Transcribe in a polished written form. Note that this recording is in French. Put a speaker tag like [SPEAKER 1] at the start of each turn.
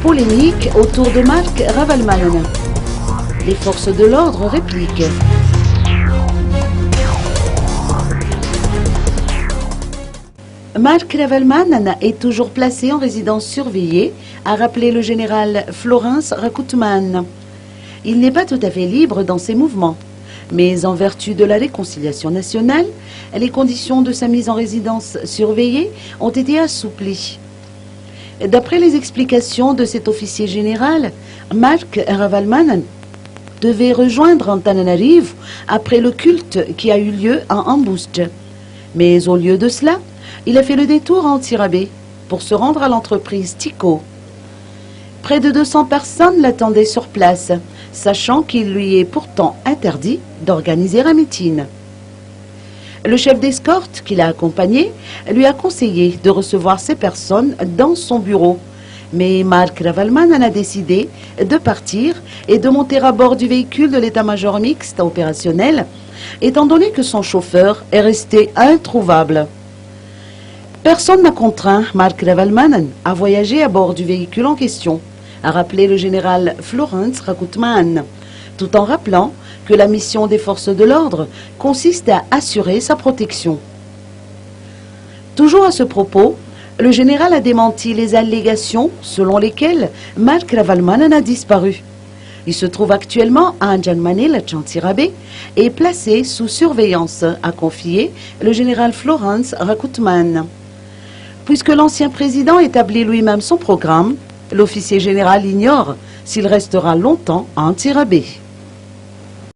[SPEAKER 1] Polémique autour de Mark Ravalmanen. Les forces de l'ordre répliquent. Mark Ravalmanen est toujours placé en résidence surveillée, a rappelé le général Florence Rakutman. Il n'est pas tout à fait libre dans ses mouvements, mais en vertu de la réconciliation nationale, les conditions de sa mise en résidence surveillée ont été assouplies. D'après les explications de cet officier général, Mark Ravalmanen devait rejoindre Antananarivo après le culte qui a eu lieu à Ambusja. Mais au lieu de cela, il a fait le détour à Antsirabe pour se rendre à l'entreprise Tico. Près de 200 personnes l'attendaient sur place, sachant qu'il lui est pourtant interdit d'organiser un meeting. Le chef d'escorte qui l'a accompagné lui a conseillé de recevoir ces personnes dans son bureau. Mais Mark Ravalmanen a décidé de partir et de monter à bord du véhicule de l'état-major mixte opérationnel, étant donné que son chauffeur est resté introuvable. Personne n'a contraint Mark Ravalmanen à voyager à bord du véhicule en question, a rappelé le général Florence Rakutman, tout en rappelant que la mission des forces de l'ordre consiste à assurer sa protection. Toujours à ce propos, le général a démenti les allégations selon lesquelles Mark Ravalmanen a disparu. Il se trouve actuellement à Anjanmanil, Antsirabe, et placé sous surveillance, a confié le général Florence Rakutman. Puisque l'ancien président établit lui-même son programme, l'officier général ignore s'il restera longtemps à Antsirabe.